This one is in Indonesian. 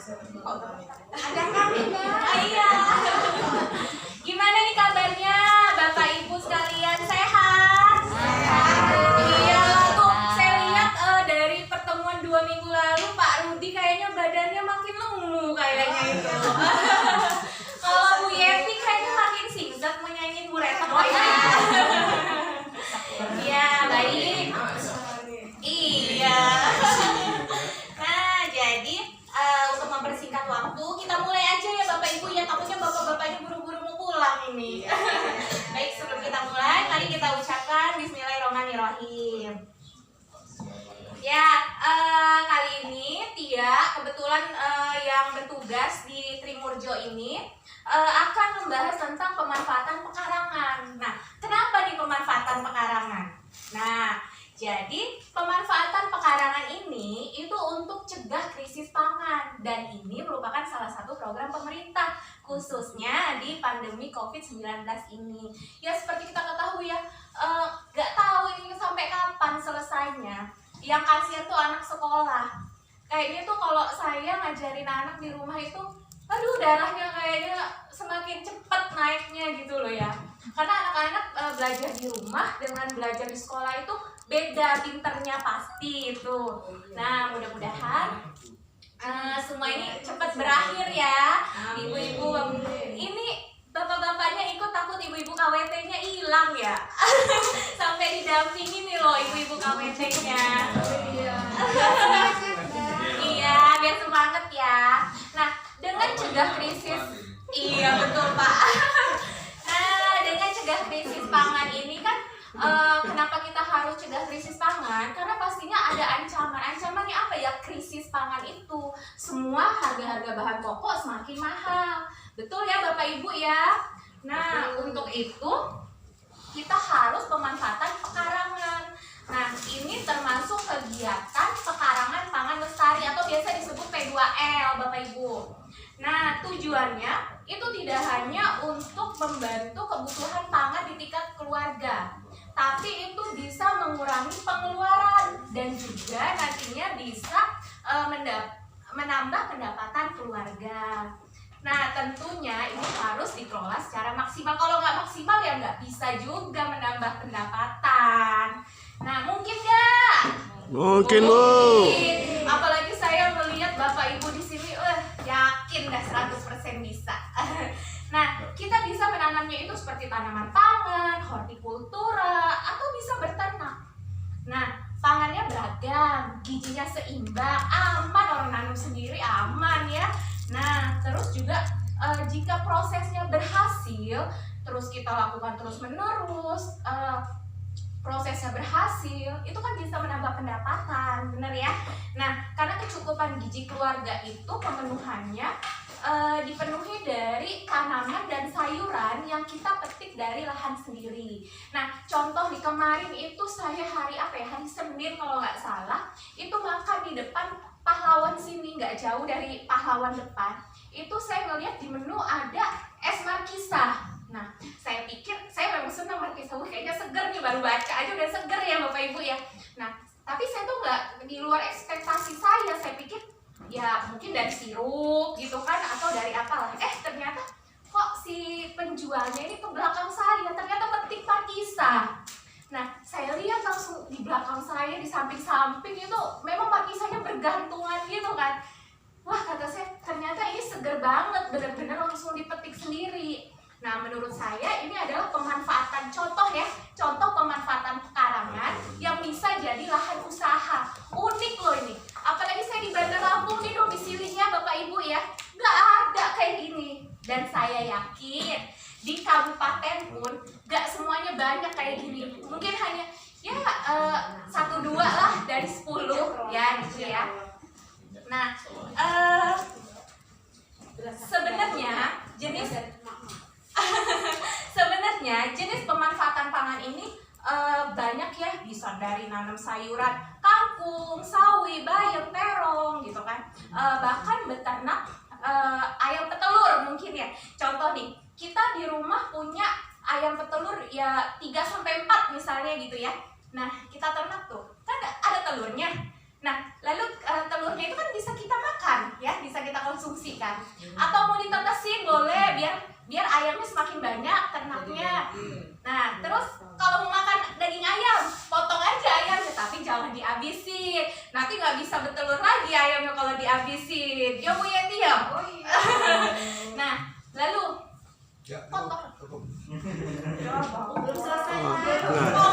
Ada kami, Mbak. Iya. Gimana nih kabarnya Bapak Ibu sekalian, sehat? Iya tuh, saya lihat dari pertemuan 2 minggu lalu Pak Rudi kayaknya badannya makin lemu kayaknya itu. Kalau Bu Yepi kayaknya makin singkat menyanyi Bu Reta. Iya, baik. Iya. Nah, jadi untuk mempersingkat waktu, kita mulai aja ya Bapak Ibu ya. Takutnya bapak-bapaknya buru-buru mau pulang ini. Baik, sebelum kita mulai, mari kita ucapkan Bismillahirrahmanirrahim. Ya, kali ini Tia kebetulan yang bertugas di Trimurjo ini akan membahas tentang pemanfaatan pekarangan. Nah, kenapa nih pemanfaatan pekarangan? Nah, jadi pemanfaatan pekarangan ini itu untuk cegah krisis pangan, dan ini merupakan salah satu program pemerintah khususnya di pandemi COVID-19 ini. Ya seperti kita ketahui ya, nggak tahu ini sampai kapan selesainya. Yang kasihan tuh anak sekolah. Kayaknya tuh kalau saya ngajarin anak di rumah itu, aduh darahnya kayaknya semakin cepat naiknya gitu loh ya. Karena anak-anak belajar di rumah dengan belajar di sekolah itu beda pinternya pasti itu. Nah, mudah-mudahan semua ini cepat berakhir ya. Ibu-ibu ini bapak-bapaknya ikut takut ibu-ibu KWT-nya hilang ya. Sampai didampingin nih loh ibu-ibu KWT-nya. Iya, biar semangat ya. Nah, dengan cegah krisis, iya betul Pak. Nah, dengan cegah krisis pangan ini kan, kenapa kita harus cegah krisis pangan? Karena pastinya ada ancaman. Ancamannya apa ya? Krisis pangan itu semua harga-harga bahan pokok semakin mahal. Betul ya Bapak Ibu ya? Nah, untuk itu kita harus pemanfaatan pekarangan. Nah, ini termasuk kegiatan pekarangan pangan lestari atau biasa disebut P2L Bapak Ibu. Nah, tujuannya itu tidak hanya untuk membantu kebutuhan pangan di tingkat keluarga, tapi itu bisa mengurangi pengeluaran dan juga nantinya bisa menambah pendapatan keluarga. Nah, tentunya ini harus dikelola secara maksimal. Kalau nggak maksimal ya nggak bisa juga menambah pendapatan. Nah, mungkin nggak? Mungkin, Bu. Apalagi saya melihat Bapak Ibu di sini, yakin dah 100% bisa. Nah, kita bisa menanamnya itu seperti tanaman pangan, hortikultura, atau bisa berternak. Nah, pangannya beragam, gizinya seimbang, aman, orang nanam sendiri aman ya. Nah, terus juga jika prosesnya berhasil, terus kita lakukan terus-menerus, prosesnya berhasil, itu kan bisa menambah pendapatan, bener ya? Nah, karena kecukupan gizi keluarga itu pemenuhannya dipenuhi dari tanaman dan sayuran yang kita petik dari lahan sendiri. Nah, contoh di kemarin itu saya hari Senin kalau nggak salah, itu makan di depan Pahlawan sini, nggak jauh dari Pahlawan depan. Itu saya ngeliat di menu ada es markisa. Nah, saya pikir, saya memang senang markisa, kayaknya seger nih, baru baca aja udah seger ya Bapak Ibu ya. Nah, tapi saya tuh nggak, di luar ekspektasi saya pikir ya mungkin dari sirup gitu kan, atau dari apalah. Ternyata kok si penjualnya ini ke belakang saya, ternyata petik markisa. Nah, saya lihat langsung di belakang saya, di samping-samping itu memang markisanya bergantungan gitu kan. Wah, kata saya, ternyata ini seger banget, benar-benar langsung dipetik sendiri. Nah, menurut saya ini adalah pemanfaatan, contoh pemanfaatan pekarangan yang bisa jadi lahan usaha. Unik loh ini. Apalagi saya di Bandar Lampung nih domisilinya Bapak Ibu ya. Nggak ada kayak gini. Dan saya yakin di kabupaten pun nggak semuanya banyak kayak gini. Mungkin hanya ya 1-2 lah dari 10 ya gitu ya. Nah, sebenarnya jenis pemanfaatan pangan ini banyak ya, bisa dari nanam sayuran kangkung, sawi, bayam, terong gitu kan, bahkan beternak ayam petelur mungkin ya. Contoh nih, kita di rumah punya ayam petelur ya 3-4 misalnya gitu ya. Nah, kita ternak tuh kan ada telurnya. Nah, lalu telurnya itu kan bisa kita makan, ya, bisa kita konsumsi kan. Atau mau ditetesin boleh, biar ayamnya semakin banyak ternaknya. Nah, terus kalau mau makan daging ayam, potong aja ayamnya, tapi jangan dihabisin. Nanti nggak bisa bertelur lagi ayamnya kalau dihabisin. Ya Bu Yeti ya. Oh iya. Nah, lalu Ya, potong. cukup. Ya, belum selesai. Oh,